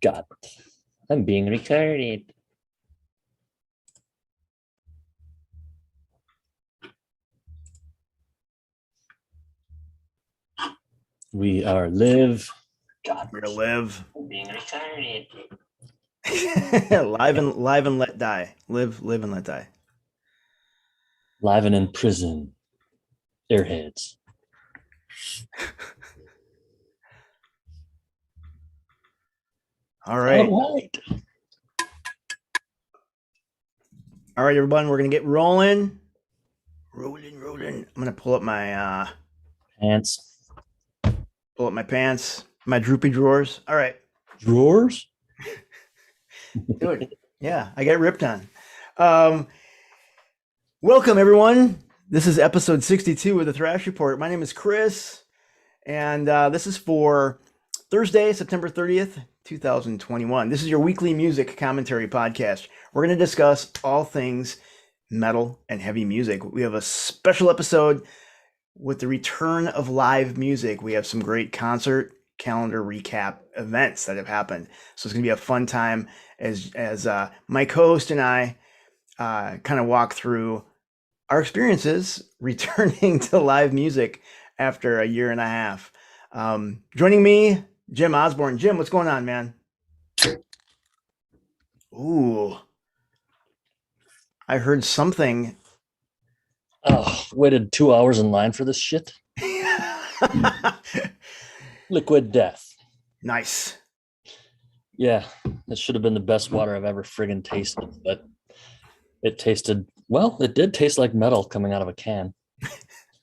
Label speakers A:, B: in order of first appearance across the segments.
A: God, I'm being recorded. We are live.
B: God, we're live.
A: Being recorded.
B: live and let die. Live and let die.
A: Live and in prison. Airheads.
B: All right. All right, everyone. We're gonna get rolling. Rolling. I'm gonna pull up my
A: pants.
B: Pull up my pants. My droopy drawers. All right.
A: Drawers?
B: Dude. Yeah, I get ripped on. Welcome, everyone. This is episode 62 of the Thrash Report. My name is Chris, and this is for Thursday, September 30th, 2021. This is your weekly music commentary podcast. We're going to discuss all things metal and heavy music. We have a special episode with the return of live music. We have some great concert calendar recap events that have happened. So it's going to be a fun time as my co-host and I kind of walk through our experiences returning to live music after a year and a half. Joining me, Jim Osborne. Jim, what's going on, man? Ooh. I heard something.
A: Oh, waited 2 hours in line for this shit. Liquid death.
B: Nice.
A: Yeah, it should have been the best water I've ever friggin' tasted, but it tasted, well, it did taste like metal coming out of a can.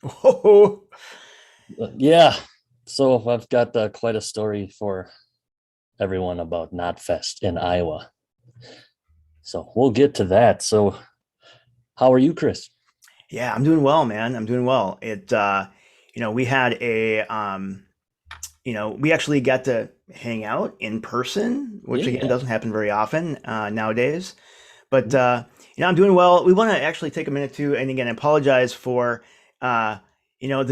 B: Whoa.
A: Yeah, so I've got quite a story for everyone about Knotfest in Iowa. So we'll get to that. So how are you, Chris?
B: Yeah, I'm doing well, man. I'm doing well. We had we actually got to hang out in person, which again doesn't happen very often nowadays. But I'm doing well. We want to actually take a minute to, and again, apologize for the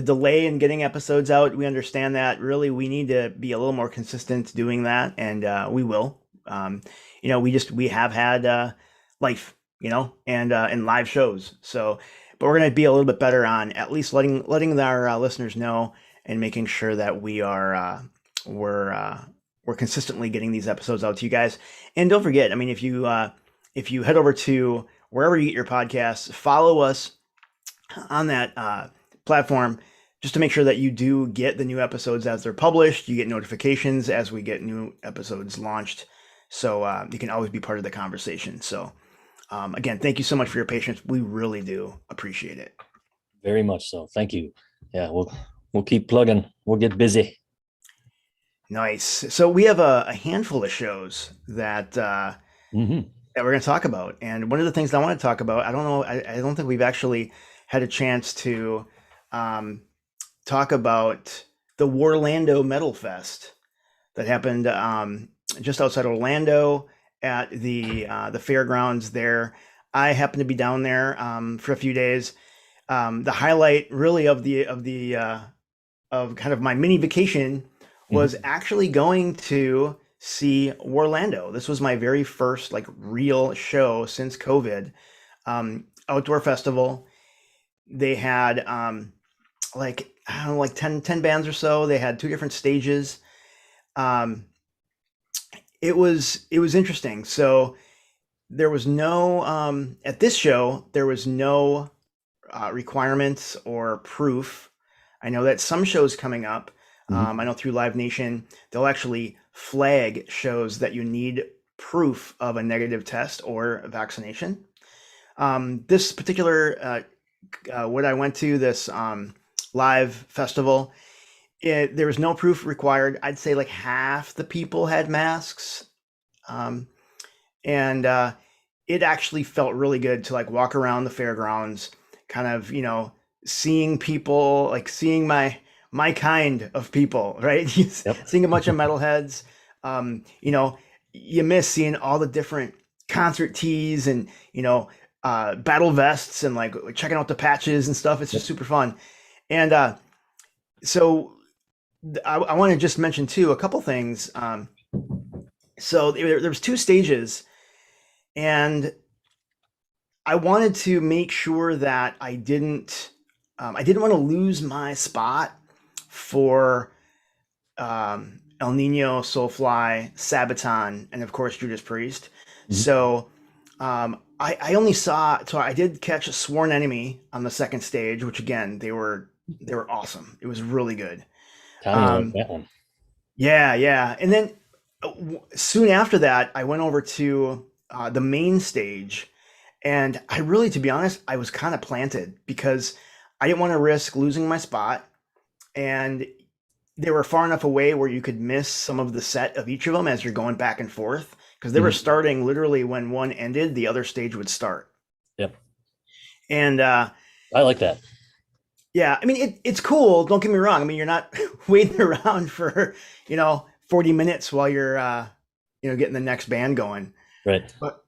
B: delay in getting episodes out. We understand that. Really, we need to be a little more consistent doing that, and we will. We have had life, and live shows. So, but we're going to be a little bit better on at least letting our listeners know and making sure that we're consistently getting these episodes out to you guys. And don't forget, I mean, if you head over to wherever you get your podcasts, follow us on that platform just to make sure that you do get the new episodes as they're published. You get notifications as we get new episodes launched. So you can always be part of the conversation. So again, thank you so much for your patience. We really do appreciate it.
A: Very much so. Thank you. Yeah, we'll keep plugging. We'll get busy.
B: Nice. So we have a handful of shows that that we're going to talk about. And one of the things I want to talk about, I don't know, I don't think we've actually had a chance to talk about the Warlando Metal Fest that happened just outside Orlando at the fairgrounds there. I happened to be down there for a few days. The highlight really of kind of my mini vacation was actually going to see Warlando. This was my very first real show since COVID. Outdoor festival. They had 10 bands or so. They had 2 different stages. It was interesting. So there was no at this show there was no requirements or proof. I know that some shows coming up, I know through Live Nation, they'll actually flag shows that you need proof of a negative test or a vaccination. This particular, what I went to, this live festival, there was no proof required. I'd say half the people had masks. And it actually felt really good to walk around the fairgrounds, kind of, seeing people, seeing my kind of people, right? Seeing a bunch of metalheads. You miss seeing all the different concert tees and, battle vests and checking out the patches and stuff. It's just super fun. And so I want to just mention too, a couple things. So there was two stages, and I wanted to make sure that I didn't want to lose my spot for El Nino, Soulfly, Sabaton, and of course Judas Priest.
A: Mhm.
B: So I only saw, so I did catch a Sworn Enemy on the second stage, which again they were awesome. It was really good.
A: Tommy liked
B: Um,
A: that one.
B: yeah, yeah, and then soon after that, I went over to the main stage, and I really, to be honest, I was kind of planted because I didn't want to risk losing my spot, and they were far enough away where you could miss some of the set of each of them as you're going back and forth because they were
A: Mhm.
B: starting literally when one ended, the other stage would start.
A: Yep.
B: And
A: I like that.
B: yeah, I mean it's cool. Don't get me wrong. I mean you're not waiting around for 40 minutes while you're getting the next band going.
A: Right.
B: But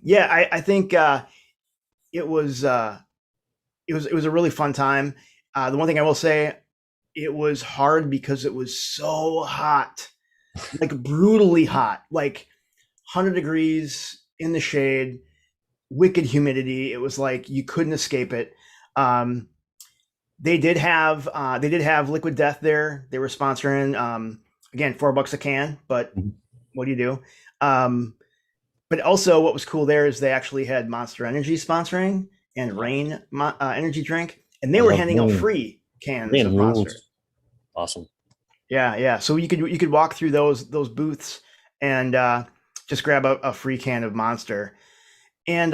B: yeah, I think it was it was a really fun time. The one thing I will say, it was hard because it was so hot, like brutally hot, like 100 degrees in the shade, wicked humidity. It was like you couldn't escape it. Um, they did have Liquid Death there. They were sponsoring again $4 a can, but
A: Mhm.
B: what do you do? Um, but also what was cool there is they actually had Monster Energy sponsoring and Rain energy drink, and they
A: I
B: were
A: love
B: handing out
A: Rain.
B: free cans
A: Rain
B: of Monster.
A: rules. Awesome.
B: Yeah, yeah. So you could walk through those booths and just grab a free can of Monster. And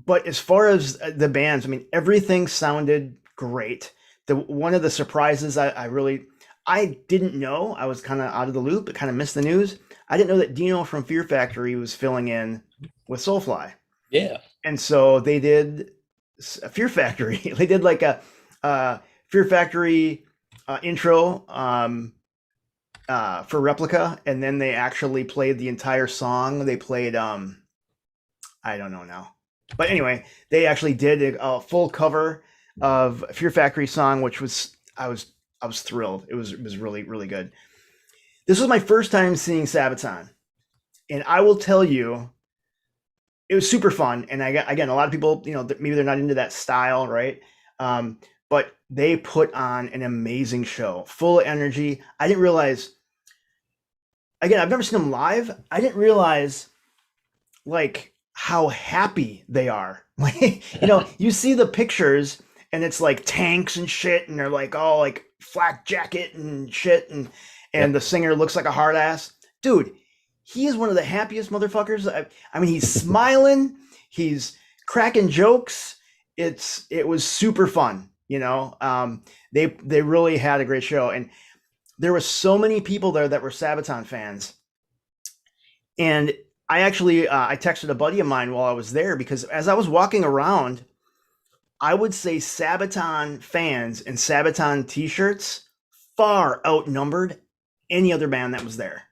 B: but as far as the bands, I mean, everything sounded great. The one of the surprises I didn't know, I was kind of out of the loop, but kind of missed the news. I didn't know that Dino from Fear Factory was filling in with Soulfly,
A: Yeah.
B: and so they did a Fear Factory. They did like a Fear Factory intro for Replica, and then they actually played the entire song. They played I don't know now, but anyway, they actually did a full cover of Fear Factory song, which was I was thrilled. It was really really good. This was my first time seeing Sabaton, and I will tell you, it was super fun. And I got, again, a lot of people, maybe they're not into that style, right? But they put on an amazing show, full of energy. I didn't realize, again, I've never seen them live. I didn't realize like how happy they are. Like, you see the pictures and it's like tanks and shit, and they're like all like flak jacket and shit, and
A: Yep.
B: the singer looks like a hard ass. Dude, he is one of the happiest motherfuckers. I mean, he's smiling, he's cracking jokes. It was super fun, they really had a great show, and there were so many people there that were Sabaton fans. And I actually I texted a buddy of mine while I was there because as I was walking around, I would say Sabaton fans and Sabaton T-shirts far outnumbered any other band that was there.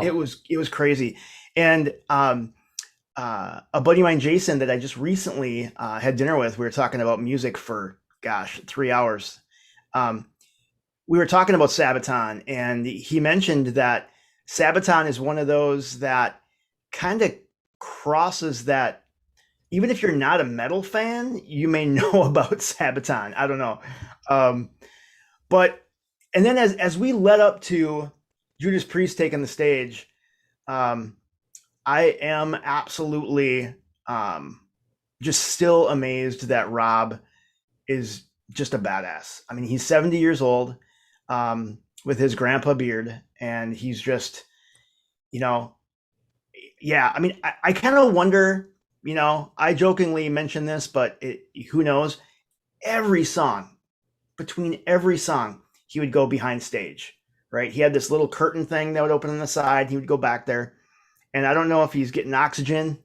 B: It
A: Wow.
B: was it was crazy, and a buddy of mine, Jason, that I just recently had dinner with, we were talking about music for gosh 3 hours. Um, we were talking about Sabaton, and he mentioned that Sabaton is one of those that kind of crosses that. Even if you're not a metal fan, you may know about Sabaton. I don't know, um, but and then as we led up to Judas Priest taking the stage, um, I am absolutely just still amazed that Rob is just a badass. I mean, he's 70 years old with his grandpa beard, and he's just, you know, yeah. I mean, I kind of wonder, I jokingly mentioned this, but who knows? Every song, between every song, he would go behind stage, right? He had this little curtain thing that would open on the side. He would go back there. And I don't know if he's getting oxygen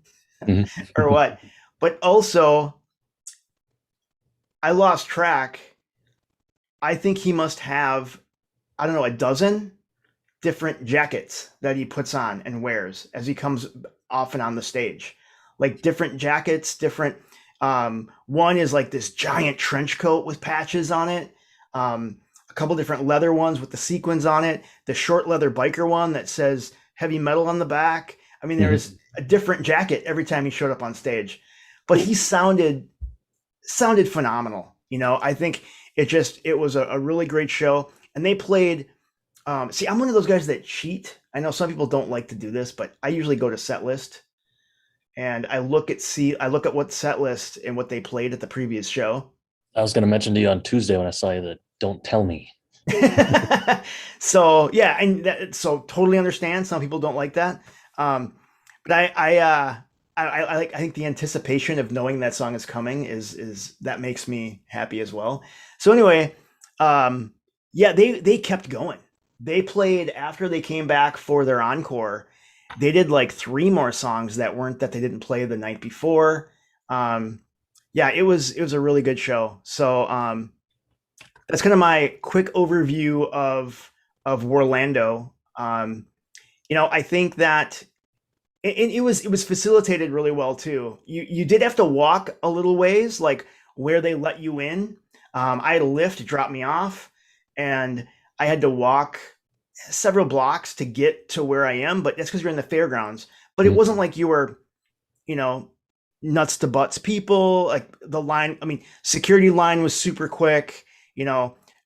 A: Mhm.
B: or what, but also, I lost track. I think he must have, I don't know, a dozen different jackets that he puts on and wears as he comes off and on the stage. Like different jackets, one is like this giant trench coat with patches on it. a couple different leather ones with the sequins on it, the short leather biker one that says heavy metal on the back. I mean, there was a different jacket every time he showed up on stage, but he sounded phenomenal. I think it was a really great show, and they played. See, I'm one of those guys that cheat. I know some people don't like to do this, but I usually go to set list and I look at what set list and what they played at the previous show.
A: I was going to mention to you on Tuesday when I saw you that don't tell me.
B: So yeah, and so totally understand. Some people don't like that, but I think the anticipation of knowing that song is coming is that makes me happy as well. So anyway, yeah, they kept going. They played after they came back for their encore. They did like 3 more songs that they didn't play the night before. Yeah, it was a really good show. So that's kind of my quick overview of Orlando. I think that it was facilitated really well too. You did have to walk a little ways, like where they let you in. I had a lift drop me off, and I had to walk several blocks to get to where I am. But that's because you're in the fairgrounds. But it wasn't like you were, nuts to butts people. Like the line, I mean, security line was super quick.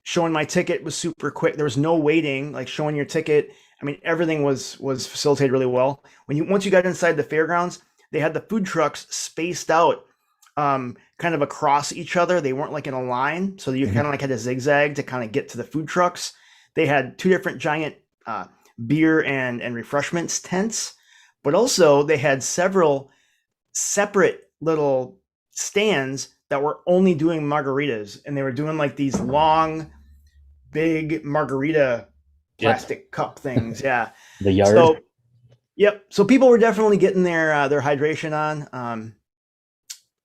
B: Showing my ticket was super quick. There was no waiting. Like showing your ticket, I mean, everything was facilitated really well. Once you got inside the fairgrounds, they had the food trucks spaced out, kind of across each other. They weren't like in a line, so you kind of like had to zigzag to kind of get to the food trucks. They had 2 different giant beer and refreshments tents, but also they had several separate little stands that were only doing margaritas, and they were doing like these long, big margarita plastic cup things. Yeah.
A: The yard.
B: So, yep. So people were definitely getting their hydration on.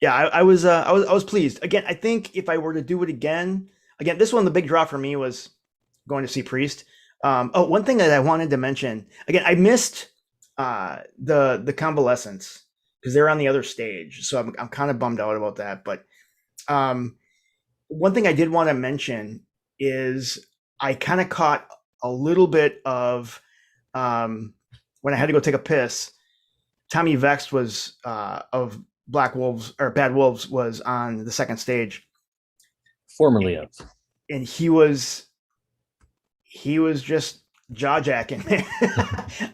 B: Yeah, I was pleased. Again, I think if I were to do it again, this one, the big draw for me was going to see Priest. One thing that I wanted to mention, again, I missed the Convalescents because they're on the other stage. So I'm kind of bummed out about that. But one thing I did want to mention is I kind of caught a little bit of when I had to go take a piss. Tommy Vext was of Black Wolves or Bad Wolves was on the second stage,
A: formerly of,
B: and he was just jaw jacking.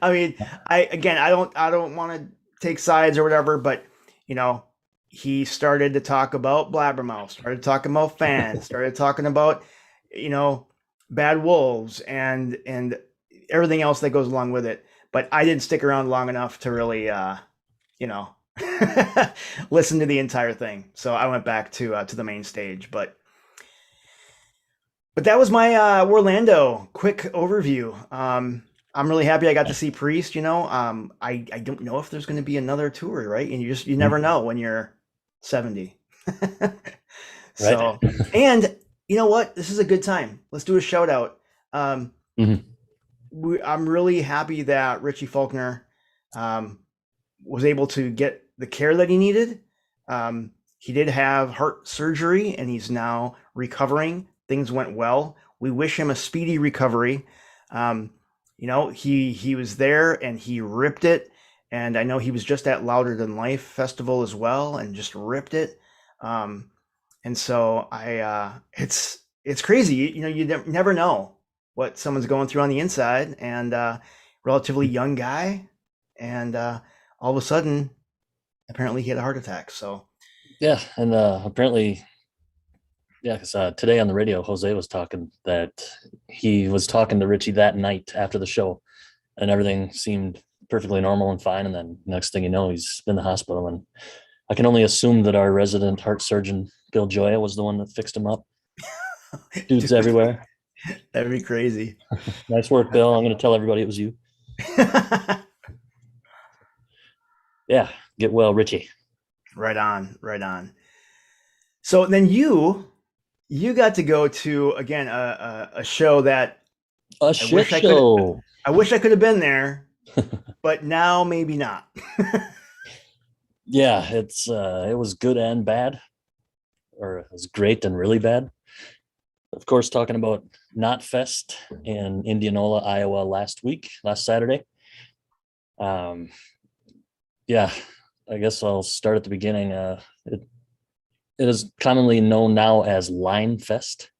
B: I mean, I don't want to take sides or whatever, but he started to talk about Blabbermouth, started talking about fans, started talking about Bad Wolves and everything else that goes along with it. But I didn't stick around long enough to really listen to the entire thing. So I went back to the main stage. But that was my Orlando quick overview. I'm really happy I got to see Priest. I don't know if there's going to be another tour, right? And you never know when you're 70. So, and you know what? This is a good time. Let's do a shout out. I'm really happy that Richie Faulkner was able to get the care that he needed. He did have heart surgery and he's now recovering. Things went well. We wish him a speedy recovery. He was there and he ripped it. And I know he was just at Louder Than Life Festival as well and just ripped it. And so it's crazy. You never know what someone's going through on the inside, and relatively young guy. And all of a sudden, apparently he had a heart attack. So
A: yeah. And apparently, yeah, because today on the radio, Jose was talking that he was talking to Richie that night after the show and everything seemed perfectly normal and fine. And then next thing you know, he's in the hospital. And I can only assume that our resident heart surgeon, Bill Joya, was the one that fixed him up. Dudes everywhere.
B: That'd be crazy.
A: Nice work, Bill. I'm going to tell everybody it was you. Yeah, get well, Richie.
B: Right on. So then you got to go to, again, a show that I wish I could have been there, but now maybe not.
A: Yeah, it was good and bad, or it was great and really bad. Of course, talking about Knotfest in Indianola, Iowa last Saturday. Yeah, I guess I'll start at the beginning. It is commonly known now as Line Fest.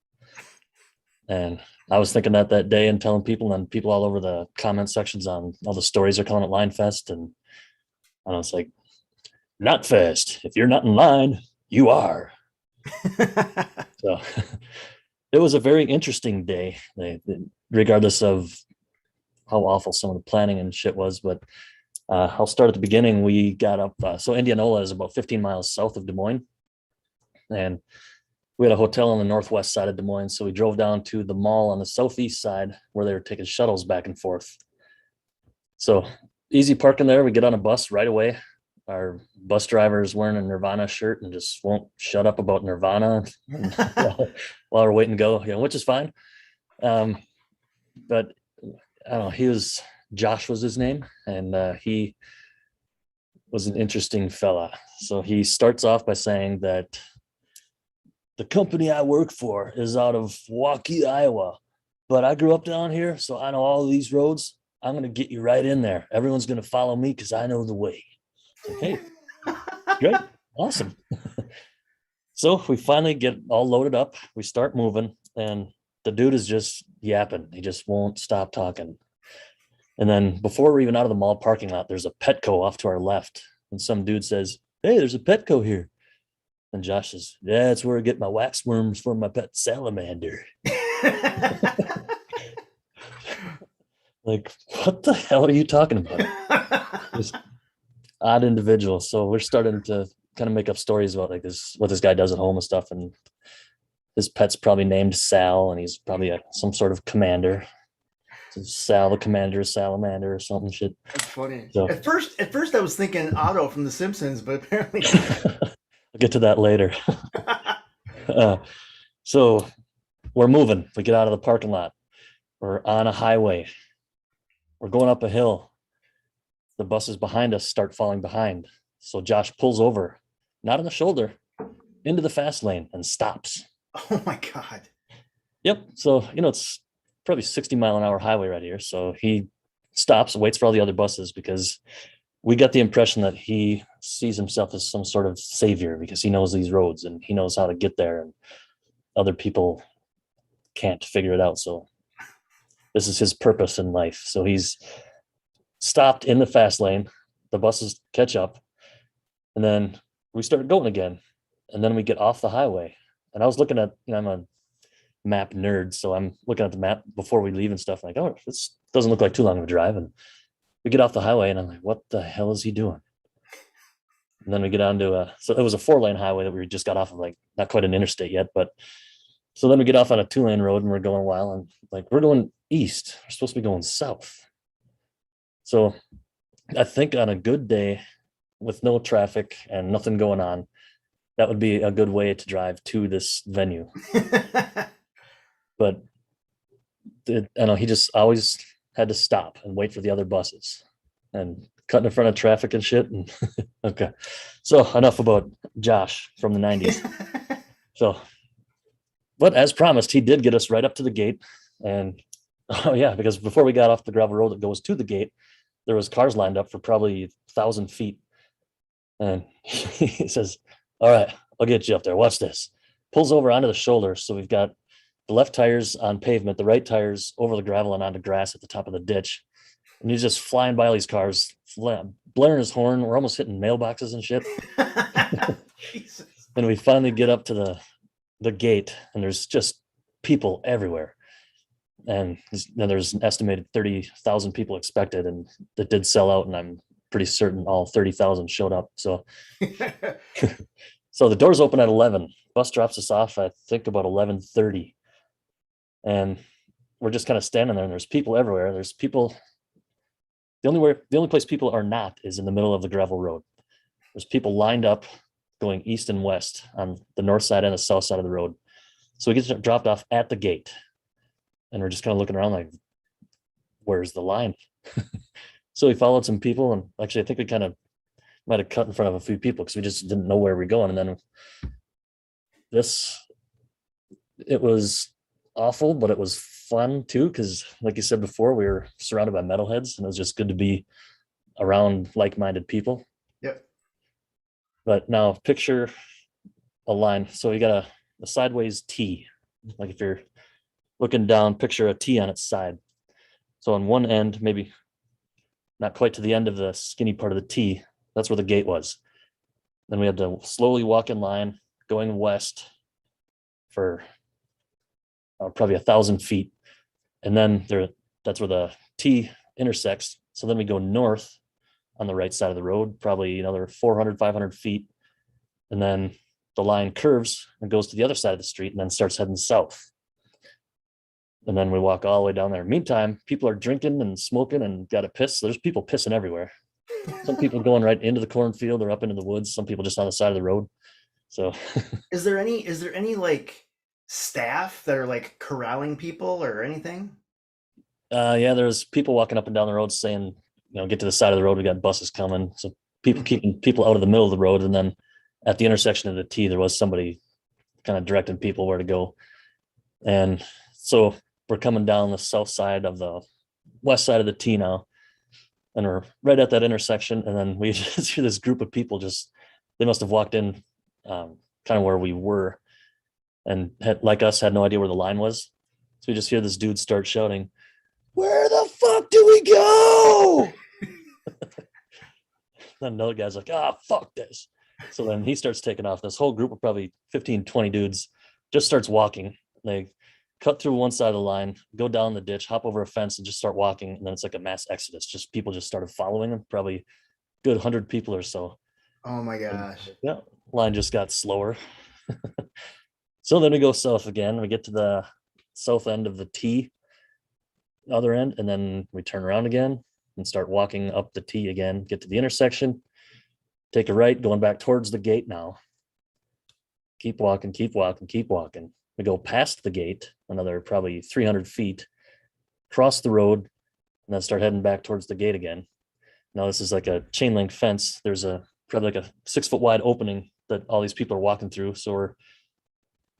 A: And I was thinking that day and telling people, and people all over the comment sections on all the stories are calling it Line Fest. And I was like, Knot Fest. If you're not in line, you are. So it was a very interesting day, regardless of how awful some of the planning and shit was. But I'll start at the beginning. We got up. So Indianola is about 15 miles south of Des Moines. And we had a hotel on the northwest side of Des Moines. So we drove down to the mall on the southeast side where they were taking shuttles back and forth. So easy parking there. We get on a bus right away. Our bus driver is wearing a Nirvana shirt and just won't shut up about Nirvana while we're waiting to go, which is fine. But I don't know, Josh was his name, and he was an interesting fella. So he starts off by saying that the company I work for is out of Waukee, Iowa, but I grew up down here, so I know all of these roads. I'm going to get you right in there. Everyone's going to follow me because I know the way. Like, hey, great, awesome. So we finally get all loaded up. We start moving, and the dude is just yapping. He just won't stop talking. And then before we're even out of the mall parking lot, there's a Petco off to our left. And some dude says, hey, there's a Petco here. And Josh says, yeah, it's where I get my wax worms for my pet salamander. Like, what the hell are you talking about? This odd individual. So we're starting to kind of make up stories about like what this guy does at home and stuff. And his pet's probably named Sal, and he's probably some sort of commander. So Sal the Commander, Salamander, or something shit.
B: That's funny. So, at first I was thinking Otto from The Simpsons, but apparently
A: I'll get to that later. So we're moving. We get out of the parking lot. We're on a highway. We're going up a hill. The buses behind us start falling behind. So Josh pulls over, not on the shoulder, into the fast lane and stops.
B: Oh my God.
A: Yep. So, it's probably 60-mile-an-hour highway right here. So he stops and waits for all the other buses because we got the impression that he sees himself as some sort of savior because he knows these roads and he knows how to get there, and other people can't figure it out. So this is his purpose in life. So he's stopped in the fast lane. The buses catch up, and then we start going again. And then we get off the highway. And I was looking at, I'm a map nerd, so I'm looking at the map before we leave and stuff. Like, oh, this doesn't look like too long of a drive. And we get off the highway, and I'm like, what the hell is he doing? And then we get on to so it was a 4-lane highway that we just got off of, like not quite an interstate yet, but so then we get off on a 2-lane road and we're going a while, and like we're going east. We're supposed to be going south. So I think on a good day with no traffic and nothing going on, that would be a good way to drive to this venue. But I know he just always had to stop and wait for the other buses and cut in front of traffic and shit. And okay. So enough about Josh from the 90s. So, but as promised, he did get us right up to the gate. And oh yeah, because before we got off the gravel road that goes to the gate, there was cars lined up for probably 1,000 feet. And he says, all right, I'll get you up there. Watch this. Pulls over onto the shoulder. So we've got the left tires on pavement, the right tires over the gravel and onto grass at the top of the ditch. And he's just flying by all these cars, blaring his horn. We're almost hitting mailboxes and shit. And we finally get up to the gate, and there's just people everywhere. And there's an estimated 30,000 people expected, and that did sell out, and I'm pretty certain all 30,000 showed up. So so the doors open at 11. Bus drops us off, I think, about 11:30. And we're just kind of standing there, and there's people everywhere. There's people. The only place people are not is in the middle of the gravel road. There's people lined up going east and west on the north side and the south side of the road. So we get dropped off at the gate, and we're just kind of looking around like, where's the line? So we followed some people, and actually I think we kind of might have cut in front of a few people because we just didn't know where we were going. And then it was awful, but it was fun too. Cause like you said before, we were surrounded by metalheads and it was just good to be around like-minded people.
B: Yep.
A: But now picture a line. So you got a sideways T. Like if you're looking down, picture a T on its side. So on one end, maybe not quite to the end of the skinny part of the T, that's where the gate was. Then we had to slowly walk in line going west for probably 1,000 feet. And then that's where the T intersects. So then we go north on the right side of the road, probably another 400, 500 feet. And then the line curves and goes to the other side of the street and then starts heading south. And then we walk all the way down there. Meantime, people are drinking and smoking and got to piss. There's people pissing everywhere. Some people going right into the cornfield or up into the woods. Some people just on the side of the road. So
B: Is there any like staff that are like corralling people or anything?
A: yeah, there's people walking up and down the road saying, get to the side of the road. We got buses coming. So people keeping people out of the middle of the road. And then at the intersection of the T, there was somebody kind of directing people where to go. And so we're coming down the south side of the west side of the T now. And we're right at that intersection. And then we just hear this group of people they must have walked in kind of where we were and had, like us, had no idea where the line was. So we just hear this dude start shouting, "Where the fuck do we go?" Then another guy's like, fuck this. So then he starts taking off. This whole group of probably 15, 20 dudes just starts walking. They cut through one side of the line, go down the ditch, hop over a fence and just start walking. And then it's like a mass exodus. Just people just started following them, probably good 100 people or so.
B: Oh my gosh.
A: And, yeah, line just got slower. So then we go south again. We get to the south end of the T, other end, and then we turn around again and start walking up the T again, get to the intersection, take a right, going back towards the gate now. Keep walking, keep walking, keep walking. We go past the gate, another probably 300 feet, cross the road, and then start heading back towards the gate again. Now this is like a chain link fence. There's probably like a 6-foot wide opening that all these people are walking through. So we're,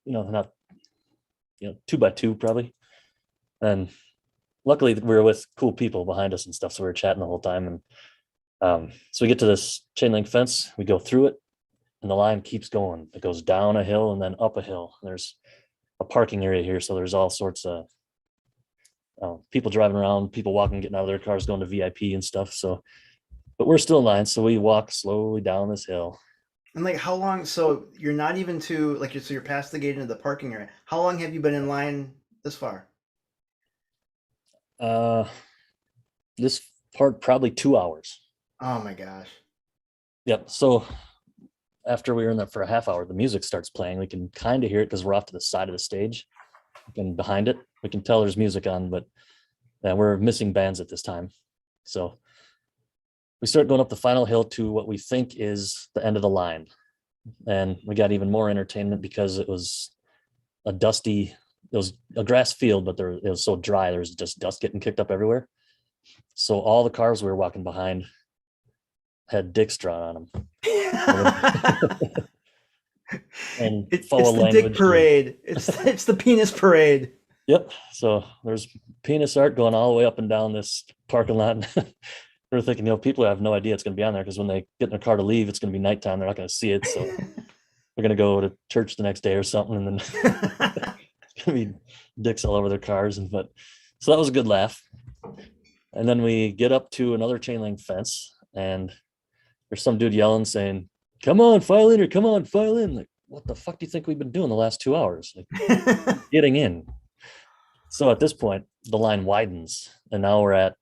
A: not, 2x2 probably. And luckily we were with cool people behind us and stuff. So we were chatting the whole time. And so we get to this chain link fence, we go through it, and the line keeps going. It goes down a hill and then up a hill. There's a parking area here. So there's all sorts of people driving around, people walking, getting out of their cars, going to VIP and stuff. So, but we're still in line. So we walk slowly down this hill.
B: And like how long, so you're not even to like, so you're past the gate into the parking area. How long have you been in line this far?
A: This part probably 2 hours.
B: Oh my gosh.
A: Yep. So after we were in there for a half hour, the music starts playing. We can kind of hear it because we're off to the side of the stage and behind it. We can tell there's music on, but we're missing bands at this time. So we start going up the final hill to what we think is the end of the line. And we got even more entertainment because it was a grass field, but it was so dry. There was just dust getting kicked up everywhere. So all the cars we were walking behind had dicks drawn on them. And
B: it's the dick parade. It's the penis parade.
A: Yep. So there's penis art going all the way up and down this parking lot. We're thinking, people have no idea it's going to be on there because when they get in their car to leave, it's going to be nighttime. They're not going to see it. So we're going to go to church the next day or something. And then it's going to be dicks all over their cars. So that was a good laugh. And then we get up to another chain link fence and there's some dude yelling saying, "Come on, file in, or come on, file in." Like, what the fuck do you think we've been doing the last 2 hours? Like, getting in. So at this point, the line widens and now we're at,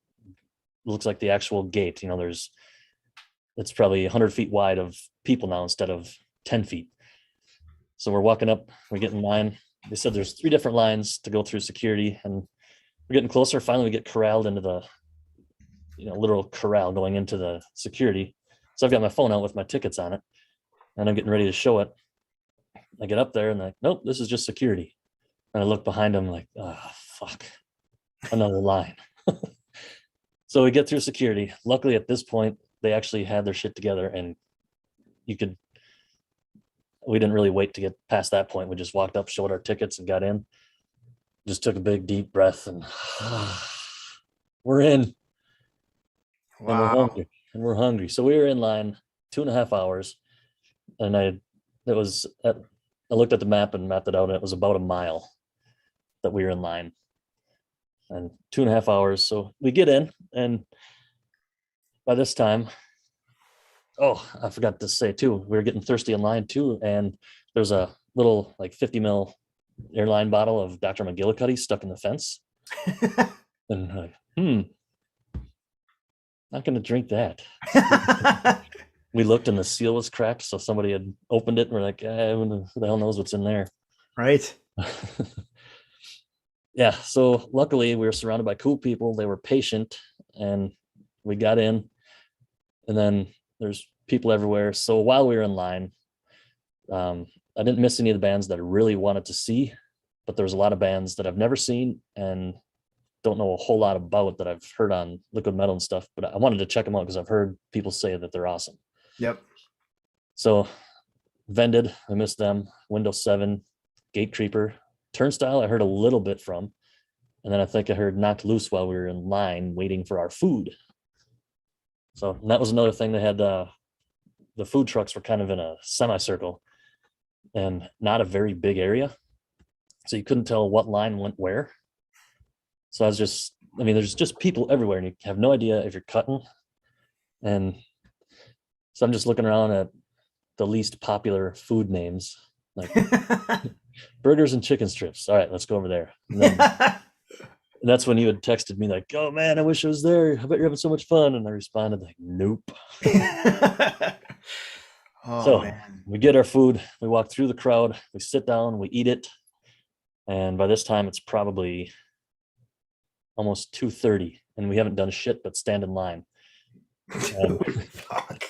A: looks like the actual gate. It's probably 100 feet wide of people now instead of 10 feet. So we're walking up, we get in line. They said there's 3 different lines to go through security and we're getting closer. Finally, we get corralled into the, literal corral going into the security. So I've got my phone out with my tickets on it and I'm getting ready to show it. I get up there and nope, this is just security. And I look behind them like, oh, fuck, another line. So we get through security. Luckily at this point, they actually had their shit together and we didn't really wait to get past that point. We just walked up, showed our tickets and got in. just took a big deep breath and we're in and we're
B: Wow.
A: hungry and we're hungry. So we were in line 2.5 hours, and I looked at the map and mapped it out, and it was about a mile that we were in line, and 2.5 hours. So we get in, and by this time, oh, I forgot to say too, we were getting thirsty in line too, and there's a little like 50 ml airline bottle of Dr. McGillicuddy stuck in the fence, and like, not gonna drink that. We looked and the seal was cracked, so somebody had opened it, and we're like, who the hell knows what's in there?
B: Right.
A: Yeah, so luckily we were surrounded by cool people. They were patient, and we got in, and then there's people everywhere. So while we were in line, I didn't miss any of the bands that I really wanted to see, but there was a lot of bands that I've never seen and don't know a whole lot about that I've heard on Liquid Metal and stuff, but I wanted to check them out because I've heard people say that they're awesome.
B: Yep.
A: So Vended, I missed them. Windows 7, Gate Creeper, Turnstile, I heard a little bit from. And then I think I heard Knocked Loose while we were in line waiting for our food. So that was another thing. They had the food trucks were kind of in a semicircle and not a very big area. So you couldn't tell what line went where. So there's just people everywhere, and you have no idea if you're cutting. And so I'm just looking around at the least popular food names, like burgers and chicken strips. All right, let's go over there. And that's when you had texted me like, "Oh man, I wish I was there. I bet you're having so much fun." And I responded like, "Nope." So
B: man.
A: we get our food, we walk through the crowd, we sit down, we eat it, and by this time it's probably almost 2:30, and we haven't done shit but stand in line.
B: Fuck.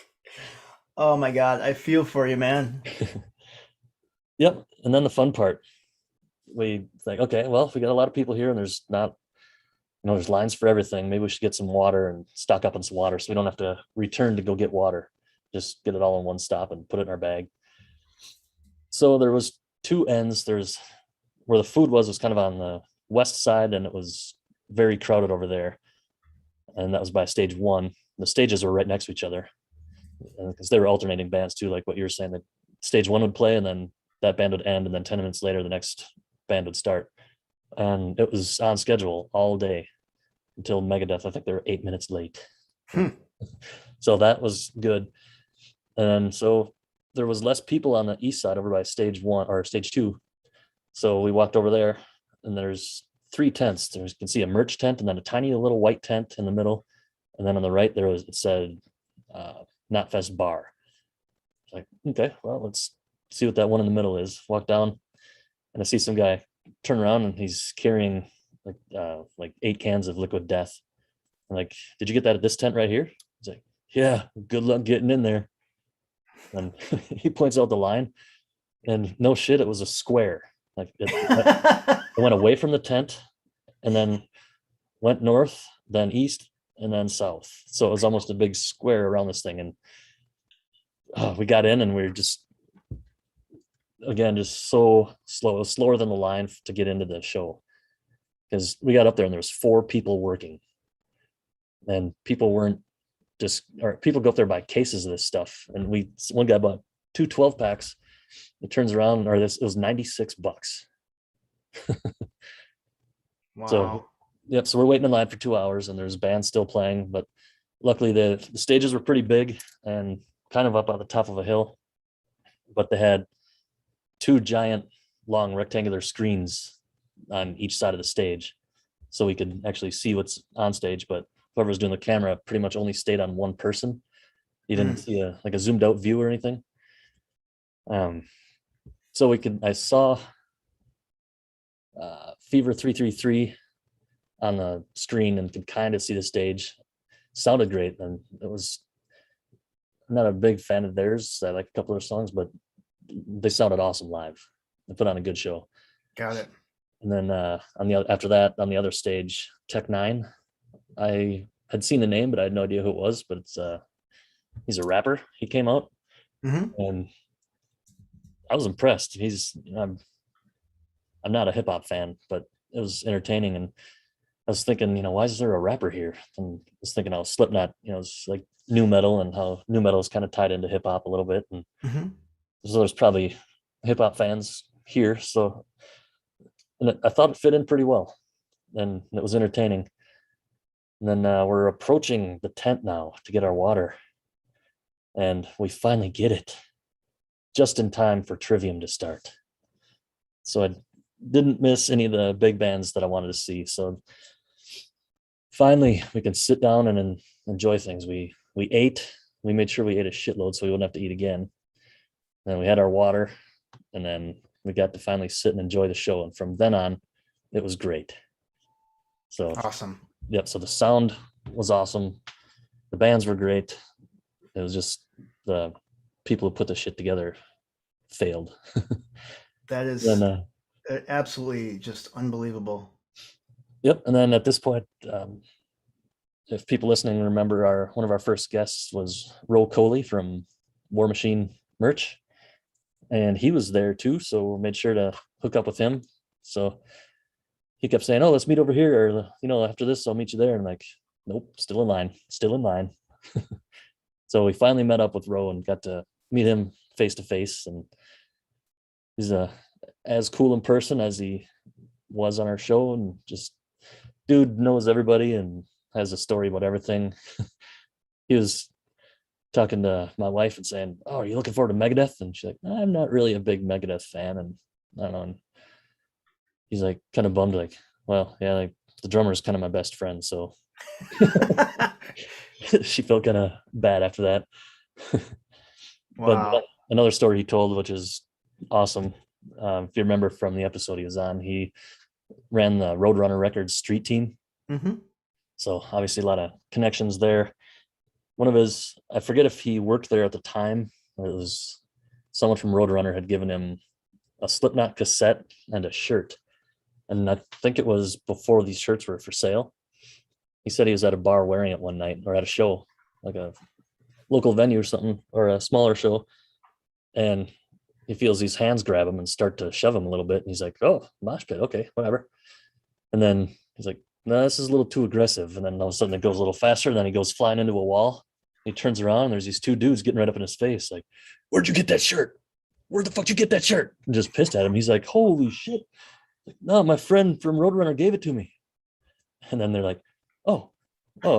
B: Oh my God, I feel for you, man.
A: Yep. And then the fun part, we think, okay, well, if we got a lot of people here and there's not, there's lines for everything, maybe we should get some water and stock up on some water so we don't have to return to go get water. Just get it all in one stop and put it in our bag. So there was two ends. There's where the food was kind of on the west side, and it was very crowded over there. And that was by stage one. The stages were right next to each other because they were alternating bands too, like what you were saying, that stage one would play and then that band would end, and then 10 minutes later the next band would start, and it was on schedule all day until Megadeth. I think they were 8 minutes late. So that was good. And so there was less people on the east side over by stage one or stage two, so we walked over there, and there's 3 tents. You can see a merch tent and then a tiny little white tent in the middle, and then on the right it said Knotfest Bar. Like, okay, well, let's see what that one in the middle is. Walk down, and I see some guy turn around, and he's carrying like 8 cans of liquid death. I'm like, did you get that at this tent right here? He's like, yeah, good luck getting in there. And he points out the line, and no shit, it was a square. Like it went away from the tent and then went north, then east, and then south. So it was almost a big square around this thing. And we got in, and we were just so slow. It was slower than the line to get into the show, because we got up there and there was 4 people working, and people weren't people go up there by cases of this stuff. And one guy bought 2 12-packs. It turns around, it was $96.
B: Wow.
A: So yep, so we're waiting in line for 2 hours, and there's bands still playing, but luckily the stages were pretty big and kind of up on the top of a hill, but they had 2 giant long rectangular screens on each side of the stage, so we could actually see what's on stage. But whoever was doing the camera pretty much only stayed on one person. You didn't see a zoomed out view or anything. So I saw Fever 333 on the screen and could kind of see the stage. Sounded great, and I'm not a big fan of theirs. I like a couple of their songs, but they sounded awesome live. They put on a good show.
B: Got it.
A: And then after that, on the other stage, Tech Nine, I had seen the name, but I had no idea who it was. But he's a rapper. He came out, and I was impressed. I'm not a hip hop fan, but it was entertaining. And I was thinking, why is there a rapper here? And I was thinking how Slipknot, it's like new metal, and how new metal is kind of tied into hip hop a little bit. And
B: Mm-hmm.
A: so there's probably hip hop fans here. So, and I thought it fit in pretty well, and it was entertaining. And then we're approaching the tent now to get our water, and we finally get it just in time for Trivium to start. So I didn't miss any of the big bands that I wanted to see. So finally, we can sit down and enjoy things. We ate. We made sure we ate a shitload so we wouldn't have to eat again. Then we had our water, and then we got to finally sit and enjoy the show. And from then on, it was great. So,
B: Awesome.
A: yep. So the sound was awesome. The bands were great. It was just the people who put the shit together failed.
B: That is
A: Then,
B: absolutely just unbelievable.
A: yep. And then at this point, if people listening remember, one of our first guests was Ro Coley from War Machine merch, and he was there too. So we made sure to hook up with him. So he kept saying, "Oh, let's meet over here," or after this, I'll meet you there. And I'm like, nope, still in line, still in line. So we finally met up with Ro and got to meet him face to face, and he's as cool in person as he was on our show, and just dude knows everybody and has a story about everything. He was talking to my wife and saying, "Oh, are you looking forward to Megadeth?" And she's like, "I'm not really a big Megadeth fan." And I don't know. And he's like kind of bummed, like, "Well, yeah, like the drummer is kind of my best friend." So she felt kind of bad after that. But
B: Wow.
A: another story he told, which is awesome. If you remember from the episode he was on, he ran the Roadrunner Records street team.
B: Mm-hmm.
A: So obviously a lot of connections there. One of his, I forget if he worked there at the time. It was someone from Roadrunner had given him a Slipknot cassette and a shirt. And I think it was before these shirts were for sale. He said he was at a bar wearing it one night, or at a show, like a local venue or something, or a smaller show. And he feels these hands grab him and start to shove him a little bit. And he's like, "Oh, mosh pit. Okay, whatever." And then he's like, "No, this is a little too aggressive." And then all of a sudden it goes a little faster. And then he goes flying into a wall. He turns around and there's these two dudes getting right up in his face. Like, "Where'd you get that shirt? Where the fuck did you get that shirt?" And just pissed at him. He's like, "Holy shit." Like, "No, my friend from Roadrunner gave it to me." And then they're like, "Oh,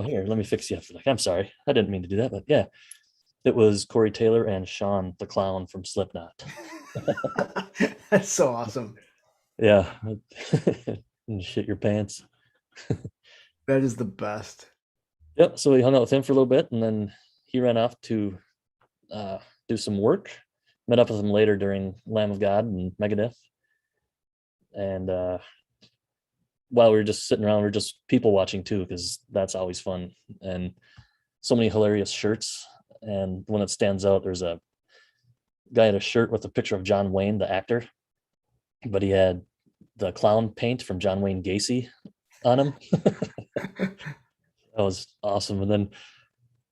A: here, let me fix you up." Like, "I'm sorry. I didn't mean to do that." But yeah, it was Corey Taylor and Sean, the clown from Slipknot.
B: That's so awesome.
A: Yeah. And shit your pants.
B: That is the best.
A: Yep. So we hung out with him for a little bit, and then he ran off to do some work. Met up with him later during Lamb of God and Megadeth. And while we were just sitting around, we were just people watching too, because that's always fun. And so many hilarious shirts. And one that stands out, there's a guy had a shirt with a picture of John Wayne, the actor, but he had the clown paint from John Wayne Gacy on him. That was awesome. And then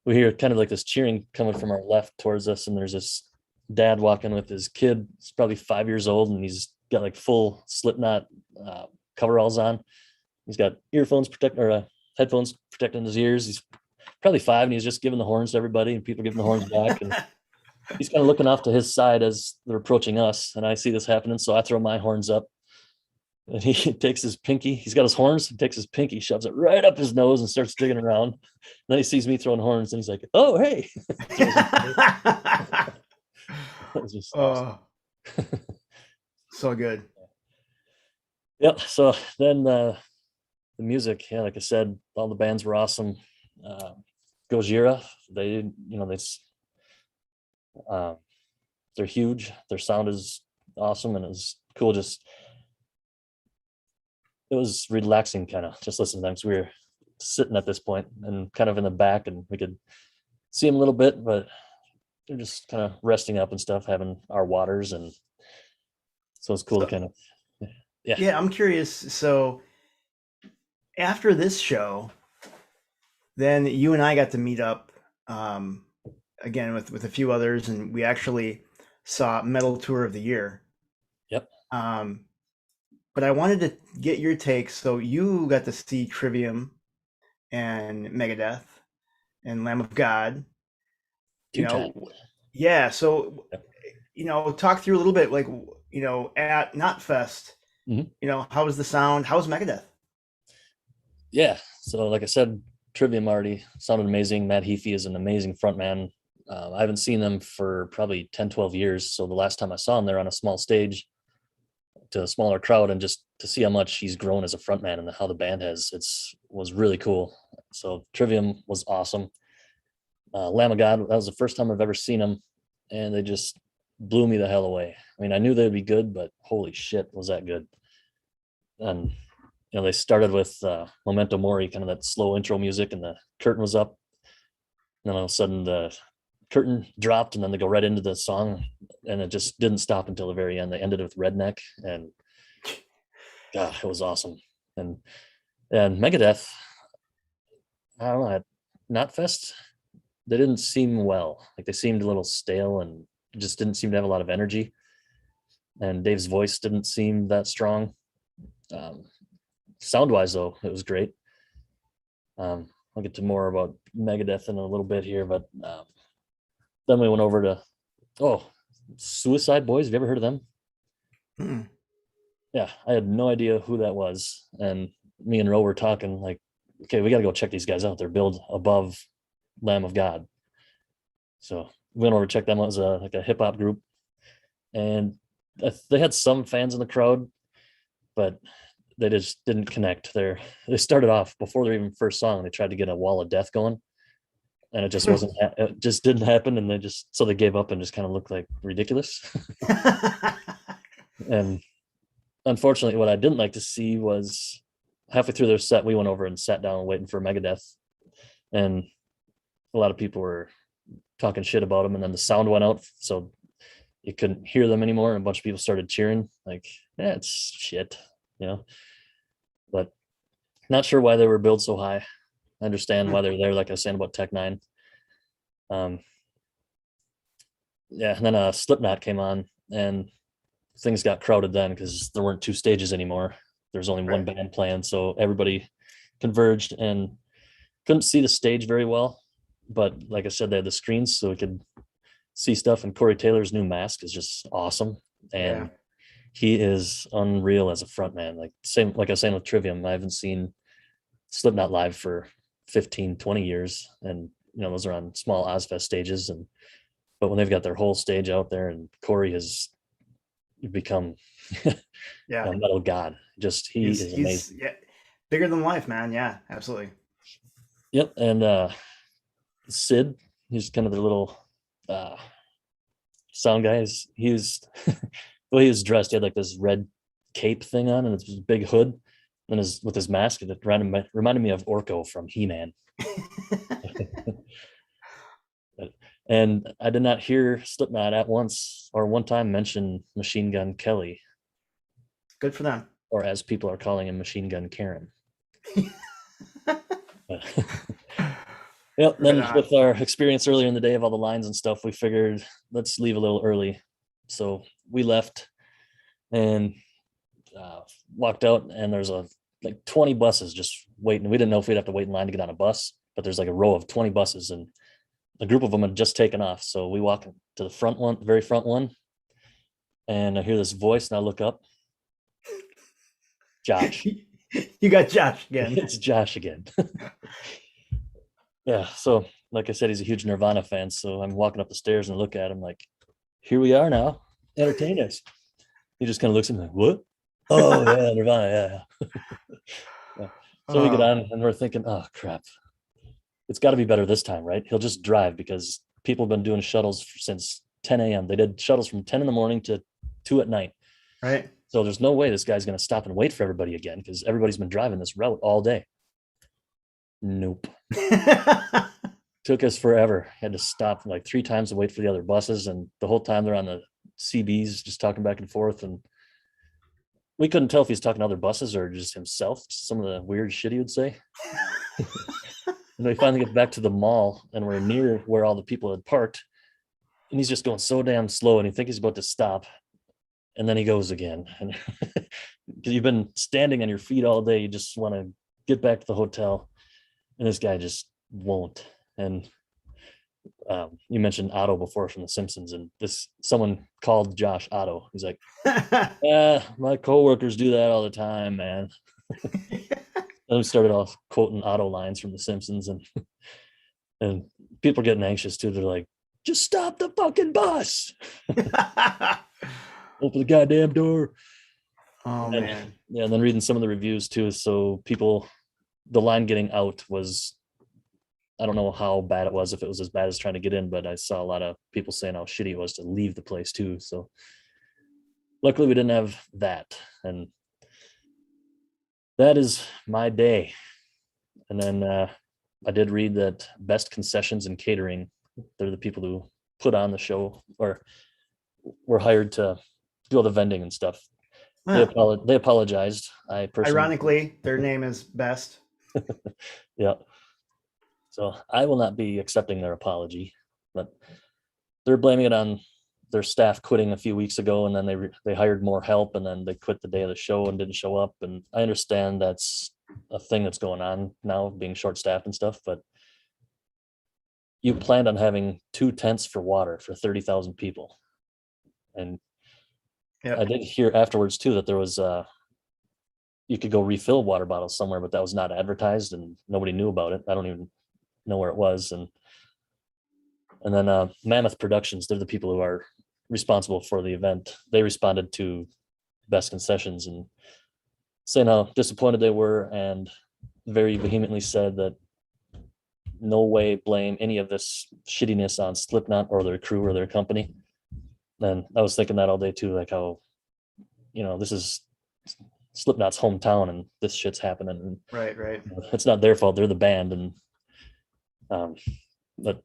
A: we hear kind of like this cheering coming from our left towards us, and there's this dad walking with his kid. He's probably 5 years old, and he's got like full Slipknot coveralls on. He's got earphones protect or headphones protecting his ears. He's probably 5, and he's just giving the horns to everybody, and people giving the horns back. And he's kind of looking off to his side as they're approaching us, and I see this happening, so I throw my horns up. And he takes his pinky, he's got his horns, he takes his pinky, shoves it right up his nose and starts digging around. And then he sees me throwing horns and he's like, "Oh, hey." That was just awesome.
B: Oh, so good.
A: Yep. So then the music, yeah, like I said, all the bands were awesome. Gojira, uh, they're huge. Their sound is awesome, and it's cool. It was relaxing, kind of just listening to them, because we were sitting at this point and kind of in the back, and we could see them a little bit, but they're just kind of resting up and stuff, having our waters. And so it's cool to
B: So,
A: kind of, yeah.
B: yeah, I'm curious. So after this show, then you and I got to meet up um, again with a few others, and we actually saw Metal Tour of the Year.
A: Yep.
B: Um, but I wanted to get your take. So you got to see Trivium and Megadeth and Lamb of God. You
A: Two times.
B: know, yeah. So talk through a little bit, like at Knotfest.
A: Mhm.
B: How was the sound? How was Megadeth?
A: Yeah. So, like I said, Trivium already sounded amazing. Matt Heafy is an amazing frontman. I haven't seen them for probably 10, 12 years. So the last time I saw him, they're on a small stage to a smaller crowd, and just to see how much he's grown as a frontman and how the band was really cool. So Trivium was awesome. Lamb of God, that was the first time I've ever seen them, and they just blew me the hell away. I mean, I knew they'd be good, but holy shit, was that good. And they started with Memento Mori, kind of that slow intro music, and the curtain was up. And then all of a sudden the curtain dropped, and then they go right into the song, and it just didn't stop until the very end. They ended with Redneck, and God, it was awesome. And Megadeth, I don't know, at Knotfest, they didn't seem well. Like, they seemed a little stale and just didn't seem to have a lot of energy. And Dave's voice didn't seem that strong. Um, Sound wise, though, it was great. I'll get to more about Megadeth in a little bit here, but then we went over to Suicide Boys. Have you ever heard of them?
B: Mm.
A: Yeah, I had no idea who that was, and me and Ro were talking like, okay, we got to go check these guys out. They're billed above Lamb of God. So we went over to check them out. It was like a hip hop group, and they had some fans in the crowd, but they just didn't connect. They started off before their even first song. They tried to get a Wall of Death going, and it just wasn't. It just didn't happen, and they gave up and just kind of looked like ridiculous. And unfortunately, what I didn't like to see was halfway through their set, we went over and sat down waiting for Megadeth, and a lot of people were talking shit about them, and then the sound went out, so you couldn't hear them anymore, and a bunch of people started cheering like, yeah, it's shit, you know. But not sure why they were billed so high. I understand why they're there, like I was saying about Tech Nine. Yeah, and then Slipknot came on, and things got crowded then because there weren't two stages anymore. There's only one
B: Right.
A: band playing, so everybody converged and couldn't see the stage very well. But like I said, they had the screens so we could see stuff. And Corey Taylor's new mask is just awesome,
B: Yeah.
A: and he is unreal as a frontman. Like I was saying with Trivium, I haven't seen Slipknot live for 15, 20 years, and those are on small Ozfest stages. But when they've got their whole stage out there, and Corey has become
B: Yeah.
A: a metal god. Just he is
B: He's
A: amazing.
B: yeah, bigger than life, man. Yeah, absolutely.
A: Yep. And Sid, he's kind of their little uh sound guy. He's the way he was dressed, he had like this red cape thing on and this big hood, and with his mask, it reminded me of Orko from He-Man. And I did not hear Slipknot at once or one time mention Machine Gun Kelly,
B: Good for them.
A: or as people are calling him, Machine Gun Karen. Yep.
B: Right
A: Then
B: on.
A: with our experience earlier in the day of all the lines and stuff, we figured let's leave a little early. So we left and walked out, and there's like 20 buses just waiting. We didn't know if we'd have to wait in line to get on a bus, but there's like a row of 20 buses, and a group of them had just taken off. So we walk to the front one, the very front one, and I hear this voice, and I look up. Josh.
B: You got Josh again.
A: It's Josh again. Yeah. So, like I said, he's a huge Nirvana fan. So I'm walking up the stairs and I look at him like, here we are now. Entertain us. He just kind of looks at me like, what? Oh, yeah, Nirvana. Yeah. Yeah. So we get
B: Oh,
A: on and we're thinking, oh, crap. It's got to be better this time, right? He'll just drive, because people have been doing shuttles since 10 a.m. They did shuttles from 10 in the morning to 2 at night.
B: right.
A: So there's no way this guy's going to stop and wait for everybody again, because everybody's been driving this route all day. Nope. Took us forever. Had to stop like 3 times to wait for the other buses, and the whole time they're on the CBs just talking back and forth, and we couldn't tell if he's talking to other buses or just himself, some of the weird shit he would say. And we finally get back to the mall, and we're near where all the people had parked, and he's just going so damn slow, and you think he's about to stop, And then he goes again. And because you've been standing on your feet all day, you just want to get back to the hotel. And this guy just won't. And you mentioned Otto before from The Simpsons, and this someone called Josh Otto. He's like, "Yeah, my coworkers do that all the time, man." And we started off quoting Otto lines from The Simpsons, and people are getting anxious too. They're like, "Just stop the fucking bus! Open the goddamn door!"
B: Oh
A: And
B: man.
A: yeah, and then reading some of the reviews too. So people, the line getting out was, I don't know how bad it was, if it was as bad as trying to get in, but I saw a lot of people saying how shitty it was to leave the place too. So luckily we didn't have that. And that is my day. And then I did read that Best Concessions and Catering, they're the people who put on the show or were hired to do all the vending and stuff.
B: Huh.
A: They apologized. I personally,
B: Ironically, their name is Best.
A: yeah. So I will not be accepting their apology, but they're blaming it on their staff quitting a few weeks ago, and then they hired more help, and then they quit the day of the show and didn't show up. And I understand that's a thing that's going on now, being short staffed and stuff. But you planned on having 2 tents for water for 30,000 people, and
B: Yep.
A: I did hear afterwards too that there was you could go refill water bottles somewhere, but that was not advertised and nobody knew about it. I don't even know where it was. And then Mammoth Productions, they're the people who are responsible for the event. They responded to Best Concessions and saying how disappointed they were, and very vehemently said that no way blame any of this shittiness on Slipknot or their crew or their company. And I was thinking that all day too, like how, this is Slipknot's hometown and this shit's happening. And
B: Right.
A: it's not their fault. They're the band. And but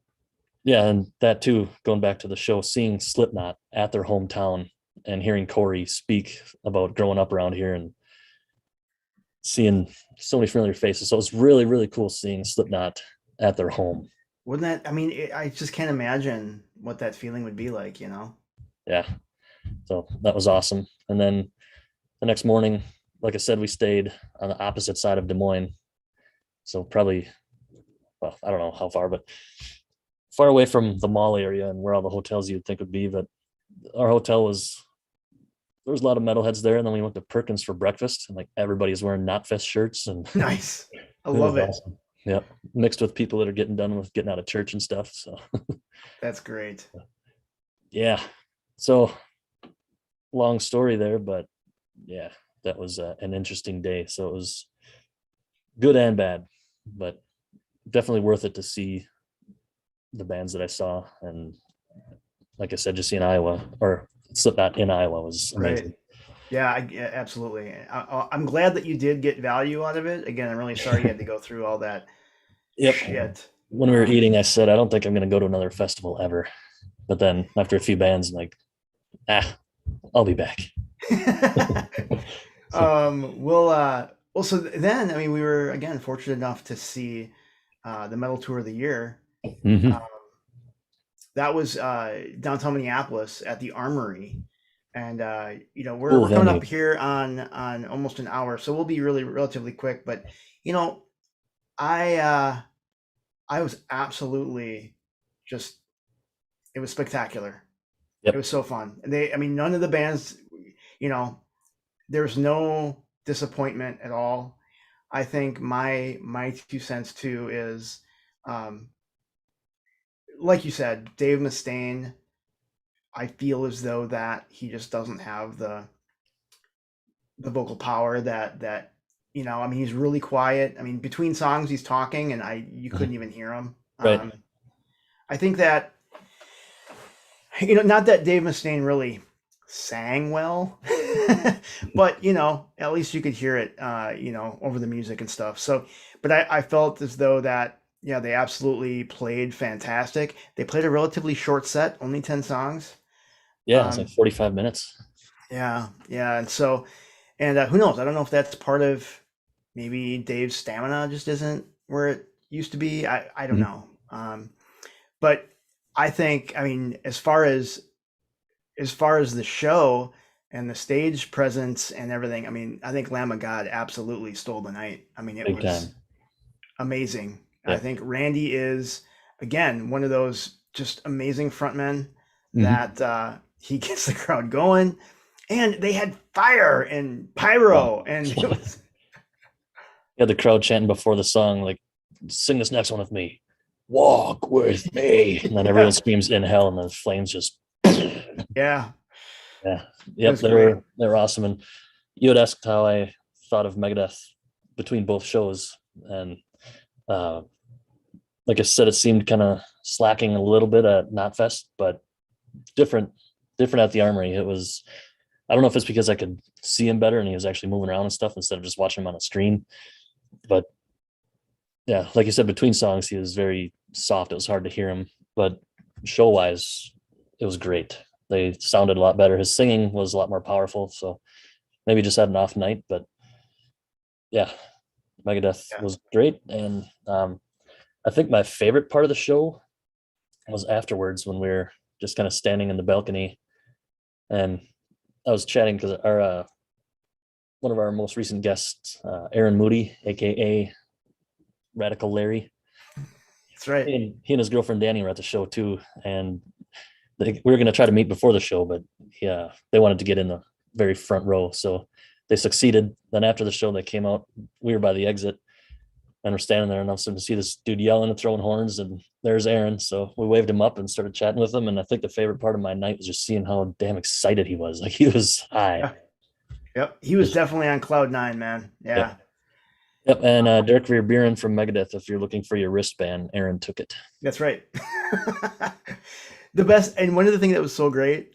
A: yeah, and that too, going back to the show, seeing Slipknot at their hometown and hearing Corey speak about growing up around here and seeing so many familiar faces. So it's really, really cool seeing Slipknot at their home.
B: Wouldn't that, I mean, I just can't imagine what that feeling would be like, you know?
A: Yeah. So that was awesome. And then the next morning, like I said, we stayed on the opposite side of Des Moines. So probably, well, I don't know how far, but far away from the mall area and where all the hotels you'd think would be. But our hotel there was a lot of metalheads there. And then we went to Perkins for breakfast, and like everybody was wearing Knotfest shirts, and
B: Nice. I
A: it
B: love
A: was
B: it.
A: awesome. Yeah. Mixed with people that are getting done with getting out of church and stuff. So
B: That's great.
A: yeah. So long story there, but yeah, that was an interesting day. So it was good and bad, but definitely worth it to see the bands that I saw. And like I said, just seeing Iowa or Slipknot in Iowa was amazing.
B: Right. Yeah, absolutely. I'm glad that you did get value out of it. Again, I'm really sorry you had to go through all that
A: Yep.
B: shit.
A: When we were eating, I said, I don't think I'm going to go to another festival ever. But then after a few bands, I'm like, I'll be back.
B: Well, so then, I mean, we were again fortunate enough to see the metal tour of the year.
A: Mm-hmm.
B: That was downtown Minneapolis at the Armory, and we're
A: Cool
B: we're coming
A: venue.
B: up here on almost an hour, so we'll be really relatively quick. But you know, I was absolutely just, it was spectacular. It
A: Yep.
B: was so fun. I mean, none of the bands, you know, there's no disappointment at all. I think my 2 cents too is, um, like you said, Dave Mustaine. I feel as though that he just doesn't have the vocal power that I mean, he's really quiet. I mean, between songs he's talking and you couldn't even hear him.
A: Right.
B: I think that, not that Dave Mustaine really sang well, but at least you could hear it, over the music and stuff. So, but I felt as though that, yeah, they absolutely played fantastic. They played a relatively short set, only 10 songs.
A: Yeah, it's like 45 minutes.
B: Yeah, and so, and who knows? I don't know if that's part of, maybe Dave's stamina just isn't where it used to be. I don't know. But I think, I mean, as far as the show, and the stage presence and everything. I mean, I think Lamb of God absolutely stole the night. I mean, it
A: Big
B: was
A: time.
B: amazing. I
A: Yep.
B: think Randy is again one of those just amazing frontmen
A: Hmm.
B: that he gets the crowd going, and they had fire and
A: Wow.
B: pyro, and it was
A: Yeah, the crowd chanting before the song, like, sing this next one with me. Walk with me. And then everyone
B: yeah,
A: screams in hell, and the flames just
B: yeah,
A: yeah.
B: it
A: Yep,
B: was great.
A: they were awesome. And you had asked how I thought of Megadeth between both shows. And uh like I said, it seemed kind of slacking a little bit at Knotfest, but different different at the Armory. It was, I don't know if it's because I could see him better and he was actually moving around and stuff instead of just watching him on a screen. But yeah, like you said, between songs, he was very soft. It was hard to hear him, but show wise, it was great. They sounded a lot better. His singing was a lot more powerful. So maybe just had an off night, but yeah, Megadeth
B: Yeah,
A: was great. And I think my favorite part of the show was afterwards when we were just kind of standing in the balcony and I was chatting because our one of our most recent guests, Aaron Moody, aka Radical Larry,
B: that's right.
A: he and his girlfriend Danny were at the show too, and we were going to try to meet before the show, but yeah, they wanted to get in the very front row, so they succeeded. Then after the show, they came out. We were by the exit, and we're standing there, and I'm starting to see this dude yelling and throwing horns, and there's Aaron. So we waved him up and started chatting with him. And I think the favorite part of my night was just seeing how damn excited he was. Like he was high.
B: Yeah, yep, he was
A: Just
B: definitely on cloud nine, man.
A: yep.
B: Yeah,
A: Yep, and Derek Van from Megadeth. If you're looking for your wristband, Aaron took it.
B: that's right. The best, and one of the things that was so great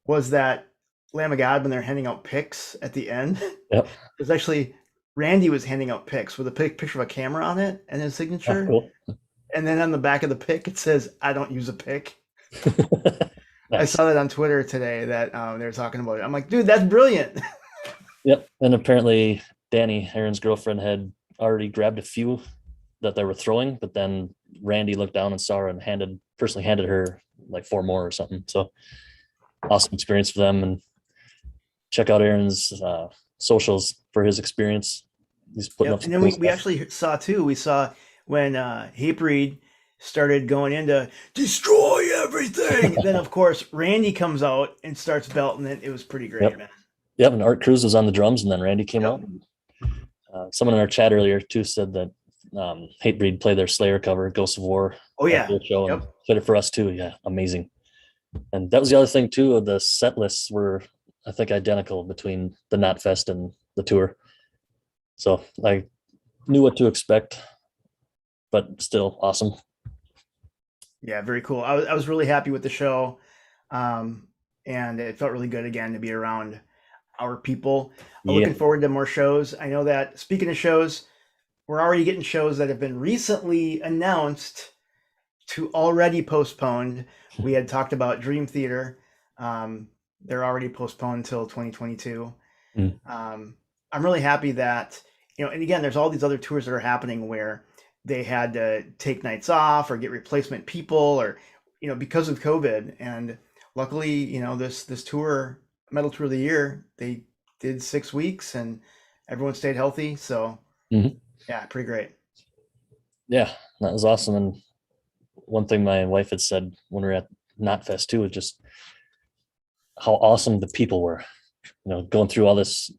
B: was that Lamb of God when they're handing out picks at the end.
A: Yep.
B: It was actually Randy was handing out picks with a picture of a camera on it and his
A: Oh,
B: signature.
A: cool.
B: And then on the back of the pick, it says, "I don't use a pick." I
A: Nice.
B: saw that on Twitter today that they were talking about it. I'm like, dude, that's brilliant.
A: Yep. And apparently, Danny, Aaron's girlfriend, had already grabbed a few that they were throwing, but then Randy looked down and saw her and personally handed her like four more or something. So awesome experience for them. And check out Aaron's socials for his experience. He's putting
B: Yep.
A: up
B: And
A: some
B: then
A: cool
B: we
A: stuff.
B: actually saw too, we saw when Hatebreed started going into destroy everything. Then, of course, Randy comes out and starts belting it. It was pretty great,
A: Yep.
B: man.
A: Yep. And Art Cruz was on the drums, and then Randy came
B: Yep.
A: out. Someone in our chat earlier too said that Hatebreed played their Slayer cover, Ghosts of War,
B: Oh,
A: at
B: yeah.
A: their show and
B: Yep.
A: played it for us too. Yeah, amazing. And that was the other thing too. The set lists were, I think, identical between the Knotfest and the tour. So I knew what to expect, but still awesome.
B: Yeah, very cool. I was really happy with the show. Um, and it felt really good again to be around our people.
A: Yeah.
B: Looking forward to more shows. I know that speaking of shows, we're already getting shows that have been recently announced to already postponed. We had talked about Dream Theater. Um, they're already postponed until 2022.
A: Mm.
B: Um, I'm really happy that, and again, there's all these other tours that are happening where they had to take nights off or get replacement people or, because of COVID. And luckily, this tour, Metal Tour of the Year, they did 6 weeks and everyone stayed healthy. So
A: Mhm.
B: yeah, pretty great.
A: Yeah, that was awesome. And one thing my wife had said when we were at Knotfest too was just how awesome the people were. Going through all this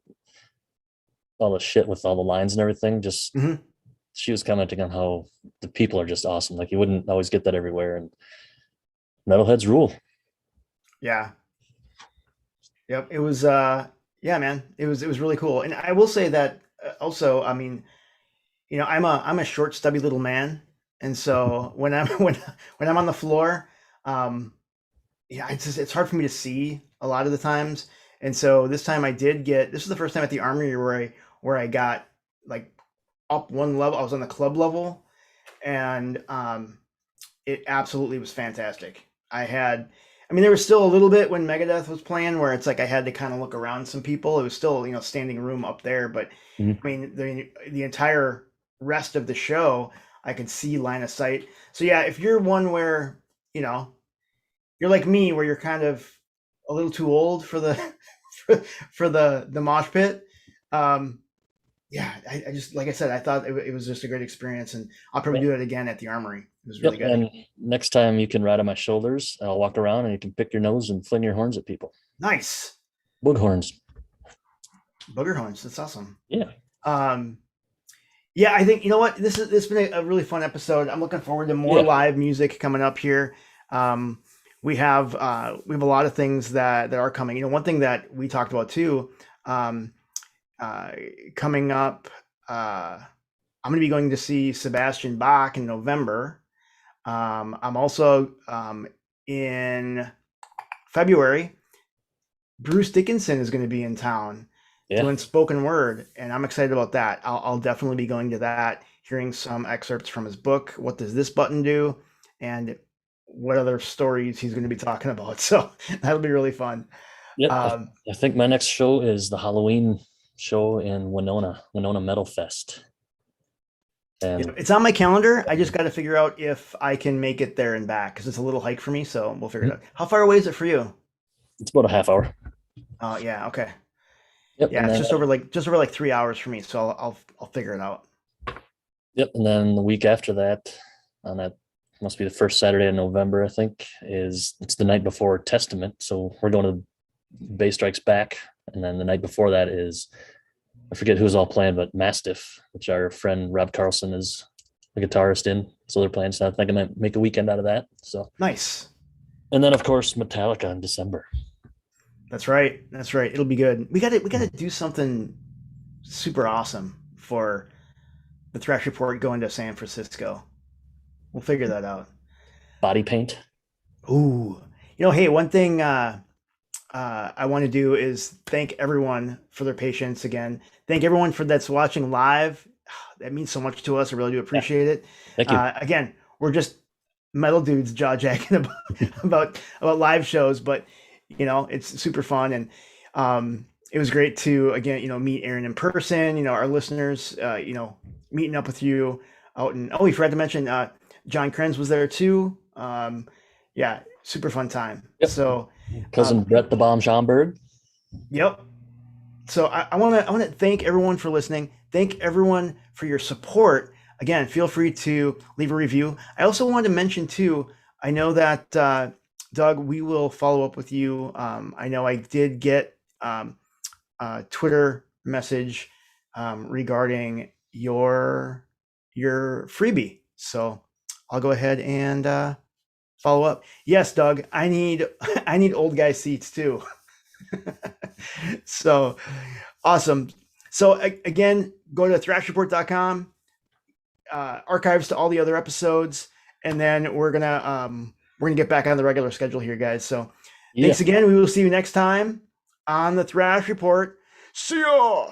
A: shit with all the lines and everything. Just
B: Hmm.
A: she was commenting on how the people are just awesome. Like you wouldn't always get that everywhere, and metalheads rule.
B: Yeah. Yep. It was, yeah, man, it was really cool. And I will say that also, I mean, I'm a short, stubby little man, and so when I'm when I'm on the floor, um, yeah, it's hard for me to see a lot of the times. And so this time I did get. This was the first time at the Armory where I got like up one level. I was on the club level, and it absolutely was fantastic. I mean, there was still a little bit when Megadeth was playing where it's like I had to kind of look around some people. It was still, standing room up there, but
A: Mhm.
B: I mean, the entire rest of the show, I could see line of sight. So yeah, if you're one where, you know, you're like me, where you're kind of a little too old for the for the mosh pit. Um, yeah, I just like I said, I thought it was just a great experience, and I'll probably do it again at the Armory. It was really
A: Yep.
B: good.
A: And next time you can ride on my shoulders, I'll walk around and you can pick your nose and fling your horns at people.
B: Nice.
A: Bug horns.
B: Booger horns. That's awesome.
A: Yeah.
B: Um, yeah, I think you know what this has been a really fun episode. I'm looking forward to more
A: Yeah.
B: live music coming up here. Um, we have a lot of things that are coming. You know, one thing that we talked about too, um, uh, coming up. I'm going to be going to see Sebastian Bach in November. I'm also in February. Bruce Dickinson is going to be in town doing spoken word, and I'm excited about that. I'll definitely be going to that, hearing some excerpts from his book, What Does This Button Do? And what other stories he's going to be talking about. So that'll be really fun.
A: Yep. I think my next show is the Halloween show in Winona Metal Fest. And
B: it's on my calendar. I just got to figure out if I can make it there and back because it's a little hike for me. So we'll figure it out. How far away is it for you?
A: It's about a half hour.
B: Oh yeah. Okay.
A: Yep.
B: Yeah, it's just over like 3 hours for me. So I'll figure it out.
A: Yep. And then the week after that, on that must be the first Saturday in November, I think, it's the night before Testament. So we're going to Bay Strikes Back. And then the night before that is, I forget who's all playing, but Mastiff, which our friend Rob Carlson is the guitarist in. So they're playing. So I think I might make a weekend out of that. So
B: nice.
A: And then of course Metallica in December.
B: That's right. That's right. It'll be good. We got to do something super awesome for the Thrash Report going to San Francisco. We'll figure that out.
A: Body paint.
B: Ooh, hey, one thing I want to do is thank everyone for their patience again. Thank everyone that's watching live. That means so much to us. I really do appreciate it.
A: Thank you.
B: Again, we're just metal dudes jaw jacking about live shows, but it's super fun, and it was great to again meet Aaron in person. Our listeners, meeting up with you out in. Oh, we forgot to mention John Krenz was there too. Yeah, super fun time.
A: Yep.
B: So
A: cousin Brett the Bomb Schomburg.
B: Yep. So I want to thank everyone for listening. Thank everyone for your support. Again, feel free to leave a review. I also wanted to mention too, I know that Doug, we will follow up with you. I know I did get a Twitter message regarding your freebie. So I'll go ahead and follow up. Yes, Doug, I need old guy seats too. So awesome. So again, go to thrashreport.com, archives to all the other episodes, and then we're gonna get back on the regular schedule here, guys. So thanks again. We will see you next time on the Thrash Report. See ya.